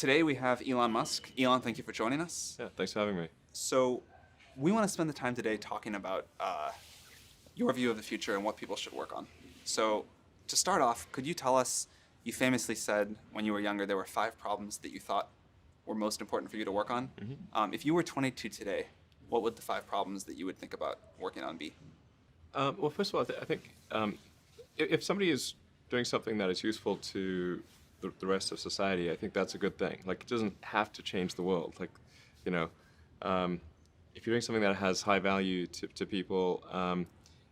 Today we have Elon Musk. Elon, thank you for joining us. Yeah, thanks for having me. So, we want to spend the time today talking about your view of the future and what people should work on. So, to start off, could you tell us, you famously said when you were younger there were 5 problems that you thought were most important for you to work on. If you were 22 today, what would the 5 problems that you would think about working on be? Well, first of all, I think if somebody is doing something that is useful to the rest of society, I think that's a good thing. Like, it doesn't have to change the world. Like, you know, if you're doing something that has high value to people,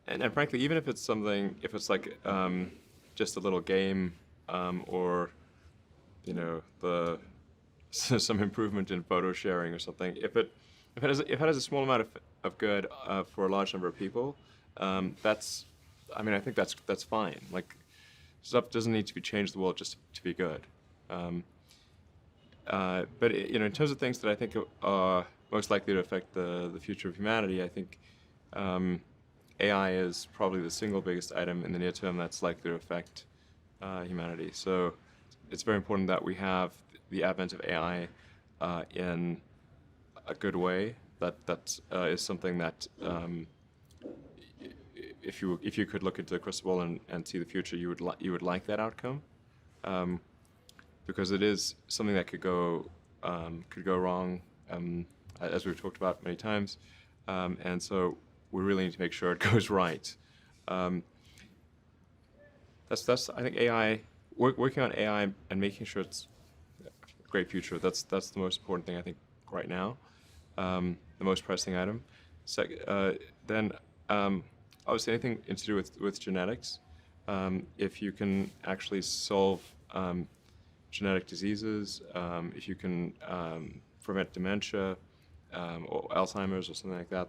and frankly, even if it's something, if it's like just a little game, or, you know, some improvement in photo sharing or something, if it has a small amount of good for a large number of people, I think that's fine. Like, stuff doesn't need to be changed the world just to be good. But in terms of things that I think are most likely to affect the future of humanity, I think AI is probably the single biggest item in the near term that's likely to affect humanity. So it's very important that we have the advent of AI in a good way. That is something that if you could look into the crystal ball and see the future, you would like that outcome, because it is something that could go wrong, as we've talked about many times, and so we really need to make sure it goes right. That's I think AI, working on AI and making sure it's a great future. That's the most important thing I think right now, the most pressing item. Then. Obviously, anything to do with genetics. If you can actually solve genetic diseases, if you can prevent dementia or Alzheimer's or something like that,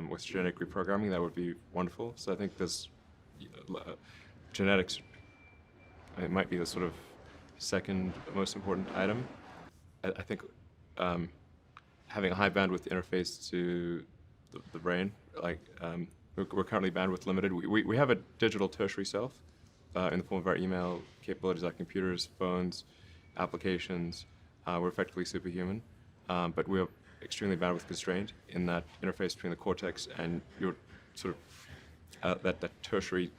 with genetic reprogramming, that would be wonderful. So I think there's genetics. It might be the sort of second most important item. I think having a high bandwidth interface to the brain, like. We're currently bandwidth limited. We have a digital tertiary self in the form of our email capabilities, our computers, phones, applications. We're effectively superhuman, but we're extremely bandwidth constrained in that interface between the cortex and your sort of that tertiary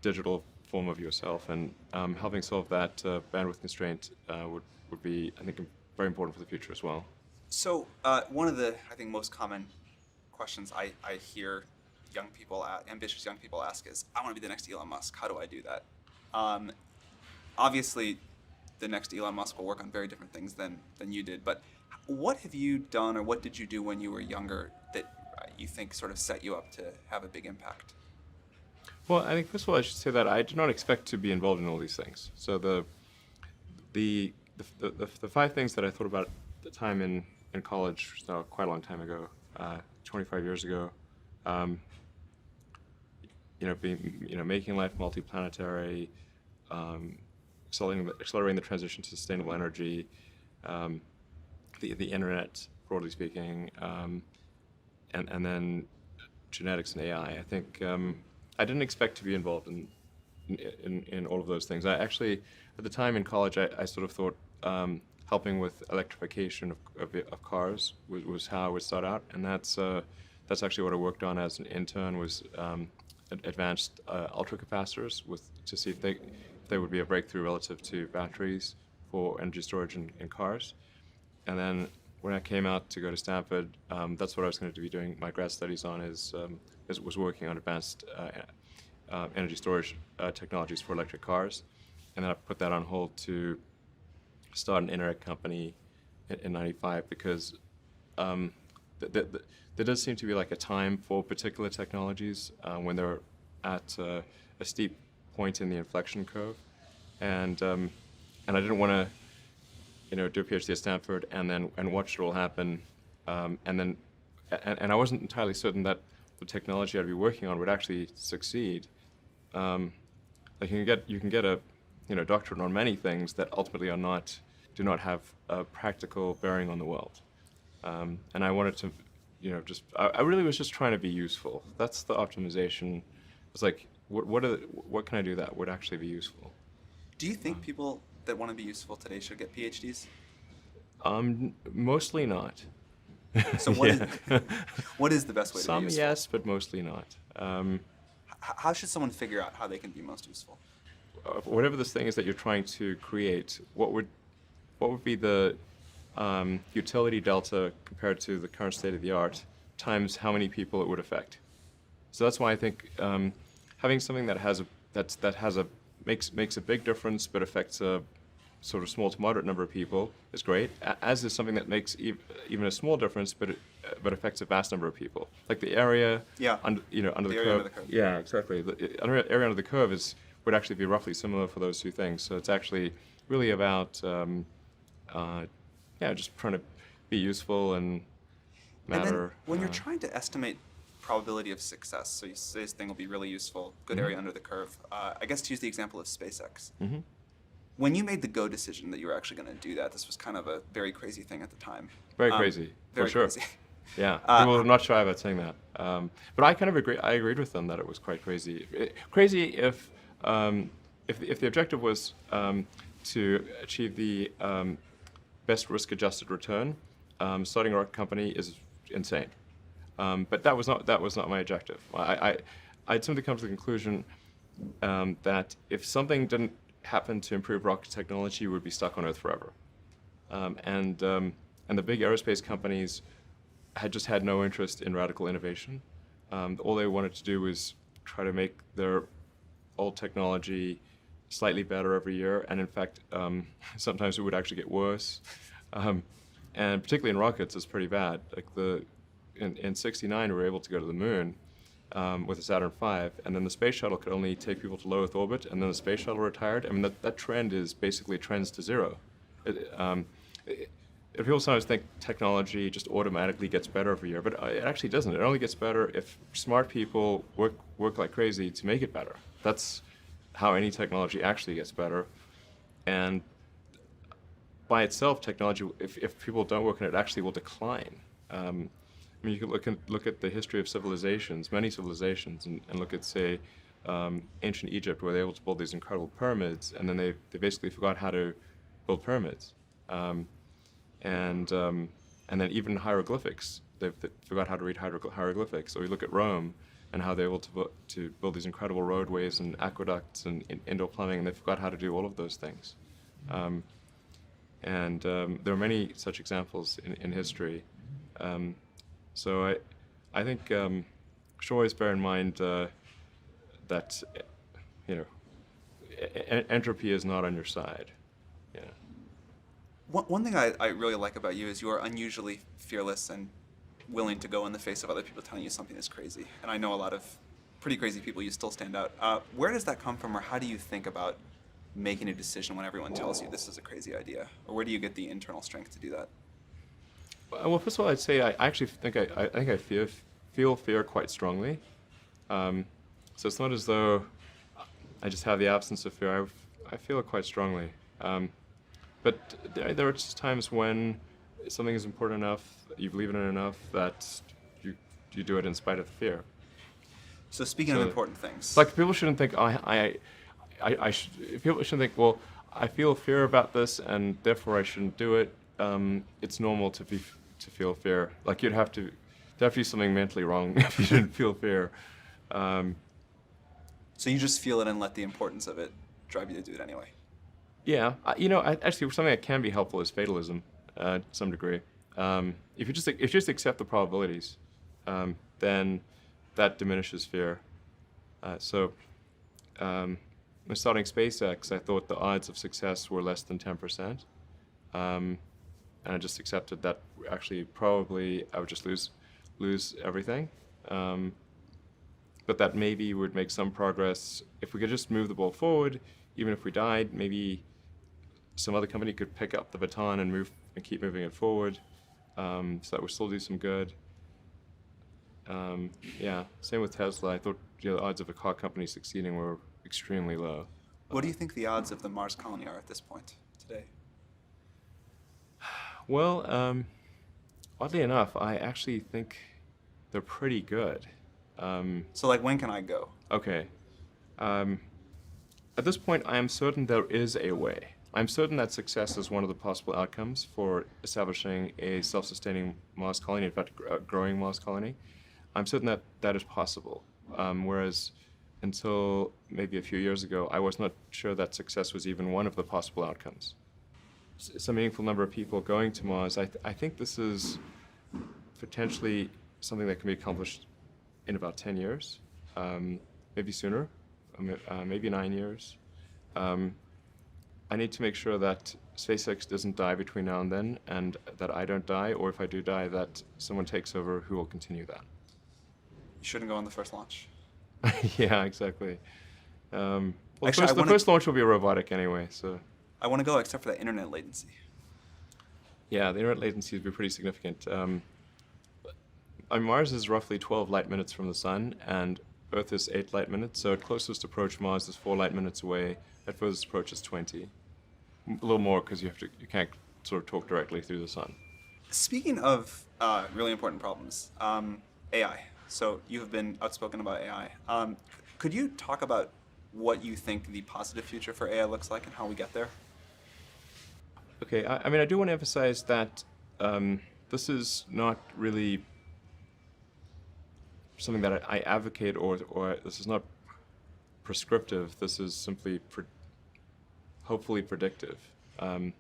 digital form of yourself. And helping solve that bandwidth constraint would be, I think, very important for the future as well. So, one of the, I think, most common questions I hear ambitious young people ask is, I want to be the next Elon Musk. How do I do that? Obviously, the next Elon Musk will work on very different things than you did. But what have you done, or what did you do when you were younger that you think sort of set you up to have a big impact? Well, I think first of all, I should say that I did not expect to be involved in all these things. So the 5 things that I thought about at the time in college, so quite a long time ago, 25 years ago. Making life multiplanetary, accelerating the transition to sustainable energy, the internet, broadly speaking, and then genetics and AI. I think I didn't expect to be involved in all of those things. I actually, at the time in college, I sort of thought helping with electrification of cars was how I would start out, and that's actually what I worked on as an intern, was advanced ultracapacitors to see if they would be a breakthrough relative to batteries for energy storage in cars. And then when I came out to go to Stanford, that's what I was going to be doing my grad studies on, was working on advanced energy storage technologies for electric cars. And then I put that on hold to start an internet company in '95, because there does seem to be like a time for particular technologies when they're at a steep point in the inflection curve, and I didn't want to, do a PhD at Stanford and watch it all happen, and I wasn't entirely certain that the technology I'd be working on would actually succeed. Like, you can get a doctorate on many things that ultimately do not have a practical bearing on the world, and I wanted to. I really was just trying to be useful. That's the optimization. It's like, what can I do that would actually be useful? Do you think people that want to be useful today should get PhDs? Mostly not. So what is Yeah. what is the best way to be Some useful? yes, but mostly not. How should someone figure out how they can be most useful? Whatever this thing is that you're trying to create, what would be the utility delta compared to the current state of the art times how many people it would affect? So that's why I think having something that has a makes a big difference but affects a sort of small to moderate number of people is great. As is something that makes even a small difference but affects a vast number of people. Like the area Yeah. under under the area curve. under the curve. Yeah, exactly. The area under the curve would actually be roughly similar for those two things. So it's actually really about just trying to be useful and And then matter. when you're trying to estimate probability of success, so you say this thing will be really useful, good area under the curve. I guess to use the example of SpaceX. When you made the go decision that you were actually going to do that, this was kind of a very crazy thing at the time. Very crazy, Very for sure. crazy. Yeah, people are not shy about saying that. But I kind of agree. I agreed with them that it was quite crazy. Crazy if the objective was to achieve the best risk-adjusted return, starting a rocket company is insane. But that was not my objective. I'd simply come to the conclusion that if something didn't happen to improve rocket technology, we would be stuck on Earth forever. And the big aerospace companies had no interest in radical innovation. All they wanted to do was try to make their old technology slightly better every year, and in fact, sometimes it would actually get worse. And particularly in rockets, it's pretty bad. Like in '69, we were able to go to the moon with the Saturn V, and then the space shuttle could only take people to low Earth orbit, and then the space shuttle retired. I mean, that trend is basically trends to zero. People sometimes think technology just automatically gets better every year, but it actually doesn't. It only gets better if smart people work like crazy to make it better. That's how any technology actually gets better. And by itself, technology, if people don't work on it, actually will decline. I mean, you can look at the history of civilizations, many civilizations, and look at, say, ancient Egypt, where they were able to build these incredible pyramids, and then they basically forgot how to build pyramids. And then even hieroglyphics, they forgot how to read hieroglyphics. So we look at Rome and how they were able to build these incredible roadways and aqueducts and indoor plumbing, and they forgot how to do all of those things. There are many such examples in history. So I think should always bear in mind that entropy is not on your side. Yeah. One thing I really like about you is you are unusually fearless and willing to go in the face of other people telling you something is crazy. And I know a lot of pretty crazy people, you still stand out. Where does that come from, or how do you think about making a decision when everyone tells you this is a crazy idea? Or where do you get the internal strength to do that? Well, first of all, I'd say I actually think I feel fear quite strongly. So it's not as though I just have the absence of fear. I feel it quite strongly. But there are just times when something is important enough, you believe in it enough, that you do it in spite of the fear. So speaking of important things, Like people shouldn't think people shouldn't think, well, I feel fear about this and therefore I shouldn't do it. It's normal to feel fear. Like there'd have to be something mentally wrong if you didn't feel fear. so you just feel it and let the importance of it drive you to do it anyway. Yeah, actually, something that can be helpful is fatalism, to some degree. If you just accept the probabilities, then that diminishes fear. When starting SpaceX, I thought the odds of success were less than 10%, and I just accepted that actually probably I would just lose everything. But that maybe would make some progress if we could just move the ball forward. Even if we died, maybe some other company could pick up the baton and keep moving it forward, so that would still do some good. Same with Tesla. I thought the odds of a car company succeeding were extremely low. What do you think the odds of the Mars colony are at this point today? Well, oddly enough, I actually think they're pretty good. So like, when can I go? Okay. At this point, I am certain there is a way. I'm certain that success is one of the possible outcomes for establishing a self-sustaining Mars colony, in fact, a growing Mars colony. I'm certain that that is possible. Whereas until maybe a few years ago, I was not sure that success was even one of the possible outcomes. Some meaningful number of people going to Mars, I think this is potentially something that can be accomplished in about 10 years, maybe sooner, maybe 9 years. I need to make sure that SpaceX doesn't die between now and then, and that I don't die, or if I do die, that someone takes over who will continue that. You shouldn't go on the first launch. Yeah, exactly. Well, Actually, the first launch will be robotic anyway, so. I want to go except for that internet latency. Yeah, the internet latency would be pretty significant. Mars is roughly 12 light minutes from the sun, and Earth is 8 light minutes, so at closest approach, Mars is 4 light minutes away. At furthest approach, is 20. A little more because you can't sort of talk directly through the sun. Speaking of really important problems, AI. So you have been outspoken about AI. Could you talk about what you think the positive future for AI looks like and how we get there? Okay, I mean, I do want to emphasize that this is not really something that I advocate, or this is not prescriptive. This is simply hopefully predictive. Because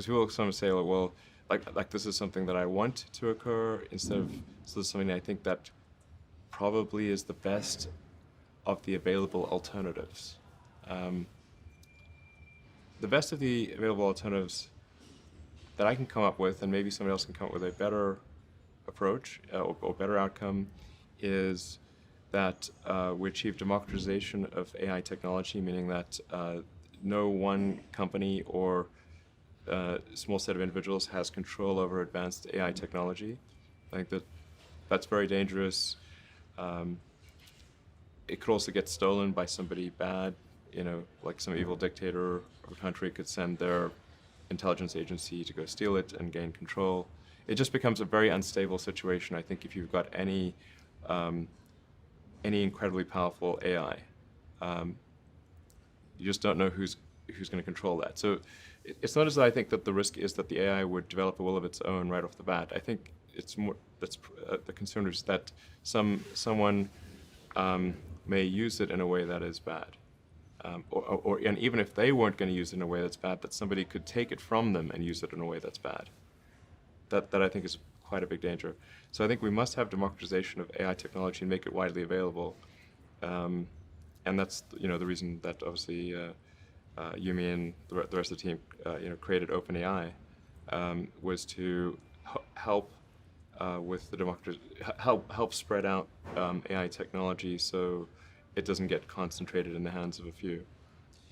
people sometimes say, oh, well, like this is something that I want to occur, instead of this is something I think that probably is the best of the available alternatives. The best of the available alternatives that I can come up with, and maybe somebody else can come up with a better approach or better outcome, is that we achieve democratization of AI technology, meaning that no one company or small set of individuals has control over advanced AI technology. I think that's very dangerous. It could also get stolen by somebody bad, like some evil dictator of a country could send their intelligence agency to go steal it and gain control. It just becomes a very unstable situation, I think, if you've got any incredibly powerful AI. You just don't know who's going to control that. So it's not as though I think that the risk is that the AI would develop a will of its own right off the bat. I think it's more that's the concern is that someone may use it in a way that is bad, and even if they weren't going to use it in a way that's bad, that somebody could take it from them and use it in a way that's bad. That I think is quite a big danger. So I think we must have democratization of AI technology and make it widely available. And that's the reason that obviously Yumi and the rest of the team created OpenAI, was to help with the help spread out AI technology so it doesn't get concentrated in the hands of a few.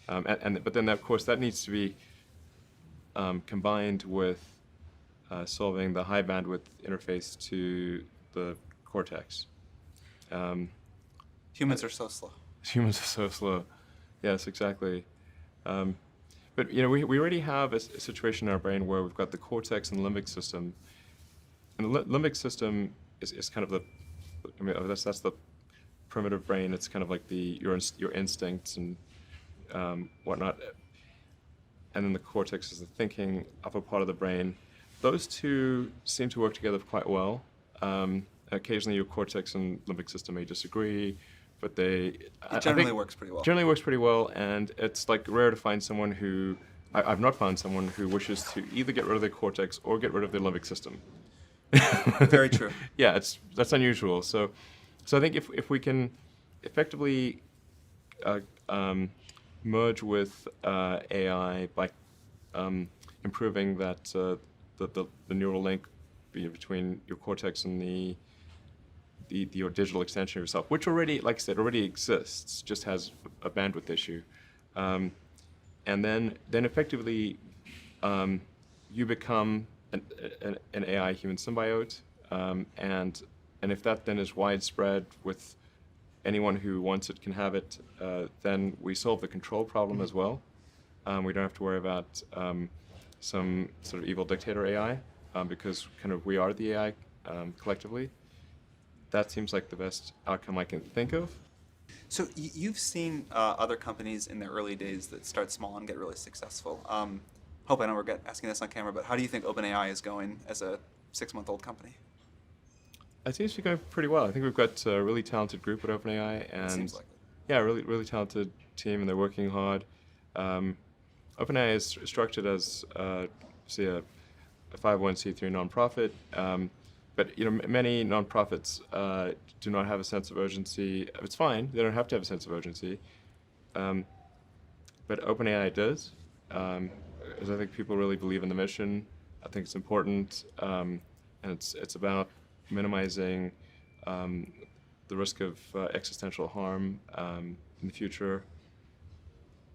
But then of course that needs to be combined with solving the high bandwidth interface to the cortex. Humans are so slow. Humans are so slow. Yes, exactly. But we already have a situation in our brain where we've got the cortex and limbic system. And the limbic system is kind of that's the primitive brain. It's kind of like your instincts and whatnot. And then the cortex is the thinking upper part of the brain. Those two seem to work together quite well. Occasionally your cortex and limbic system may disagree, but it generally works pretty well. Generally works pretty well, and it's like rare to find someone who, I've not found someone who wishes to either get rid of their cortex or get rid of their limbic system. Very true. Yeah, that's unusual. So I think if we can effectively merge with AI by improving that the neural link between your cortex and your digital extension of yourself, which already, like I said, already exists, just has a bandwidth issue, and then effectively you become an AI human symbiote, and if that then is widespread with anyone who wants it can have it, then we solve the control problem as well. We don't have to worry about some sort of evil dictator AI, because kind of we are the AI collectively. That seems like the best outcome I can think of. So you've seen other companies in their early days that start small and get really successful. Hope I don't regret asking this on camera, but how do you think OpenAI is going as a 6-month-old company? I think it's going pretty well. I think we've got a really talented group at OpenAI, It seems and like it. yeah, really talented team, and they're working hard. OpenAI is structured as say a 501c3 nonprofit, but many nonprofits do not have a sense of urgency. It's fine; they don't have to have a sense of urgency, um, but OpenAI does. Because I think people really believe in the mission. I think it's important, and it's about minimizing the risk of existential harm in the future.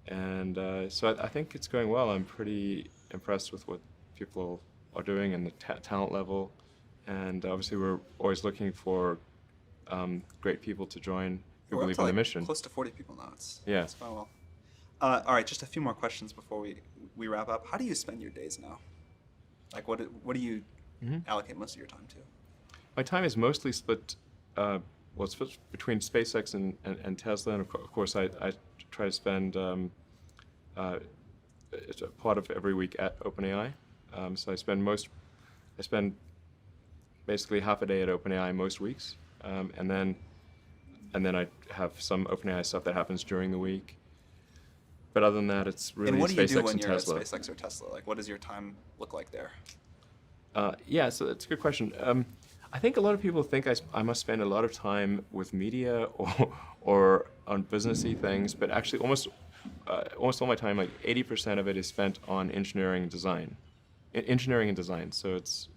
And so I think it's going well. I'm pretty impressed with what people are doing and the talent level. And obviously, we're always looking for great people to join who We're up believe to in the like mission. close to 40 people now. Yeah. It's going well. All right, just a few more questions before we wrap up. How do you spend your days now? Like, what do you allocate most of your time to? My time is mostly split. It's split between SpaceX and Tesla, and of course, I try to spend it's a part of every week at OpenAI. So I spend basically half a day at OpenAI most weeks, and then I have some OpenAI stuff that happens during the week. But other than that, it's really And what do you SpaceX do when and you're Tesla. at SpaceX or Tesla? Like, what does your time look like there? Yeah, so that's a good question. I think a lot of people think I must spend a lot of time with media or on businessy things, but actually almost all my time, like 80% of it, is spent on engineering and design. Engineering and design. So it's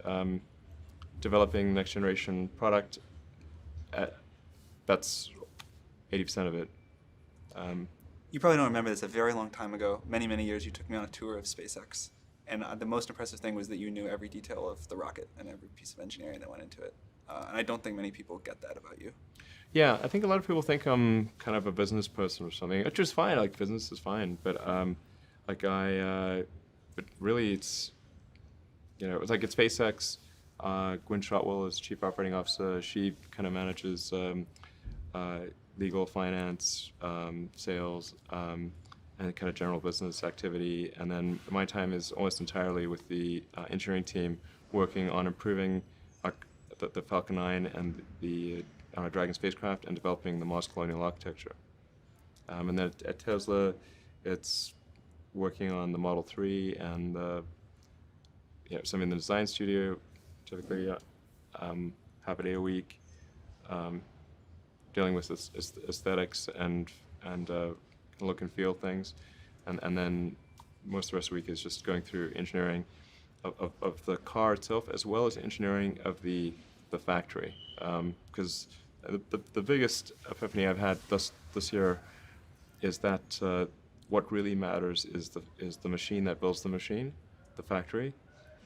developing next generation product. That's 80% of it. You probably don't remember this. A very long time ago, many, many years, you took me on a tour of SpaceX. And the most impressive thing was that you knew every detail of the rocket and every piece of engineering that went into it. And I don't think many people get that about you. Yeah, I think a lot of people think I'm kind of a business person or something, which is fine. Like, business is fine, but but really, it's like at SpaceX. Gwynne Shotwell is Chief Operating Officer. She kind of manages legal, finance, sales, and kind of general business activity. And then my time is almost entirely with the engineering team, working on improving the Falcon 9 and the Dragon spacecraft, and developing the Mars colonial architecture. And then at Tesla, it's working on the Model 3 and some in the design studio, typically half a day a week, dealing with aesthetics and look and feel things, and then most of the rest of the week is just going through engineering of the car itself, as well as engineering of the factory. Because the biggest epiphany I've had this year is that what really matters is the machine that builds the machine, the factory,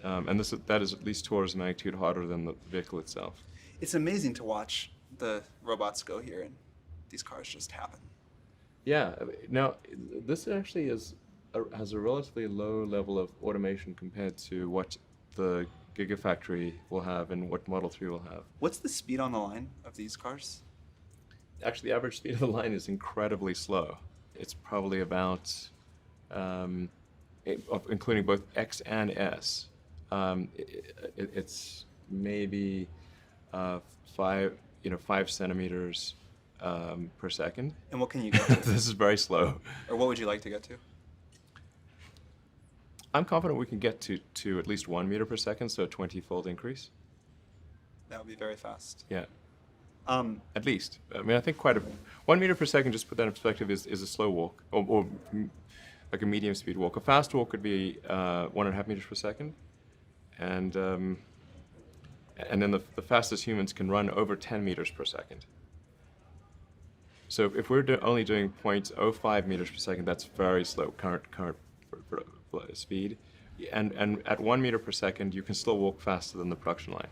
and that is at least 2 orders of magnitude harder than the vehicle itself. It's amazing to watch the robots go here and these cars just happen. Yeah. Now, this actually has a relatively low level of automation compared to what the Gigafactory will have and what Model 3 will have. What's the speed on the line of these cars? Actually, the average speed of the line is incredibly slow. It's probably about, including both X and S, it's maybe 5 centimeters per second. And what can you get to? This is very slow. Or what would you like to get to? I'm confident we can get to at least 1 meter per second, so a 20-fold increase. That would be very fast. Yeah. At least. I mean, I think 1 meter per second, just to put that in perspective, is a slow walk, or like a medium speed walk. A fast walk could be 1.5 meters per second. And then the fastest humans can run over 10 meters per second. So if we're only doing 0.05 meters per second, that's very slow, current speed. And at 1 meter per second, you can still walk faster than the production line.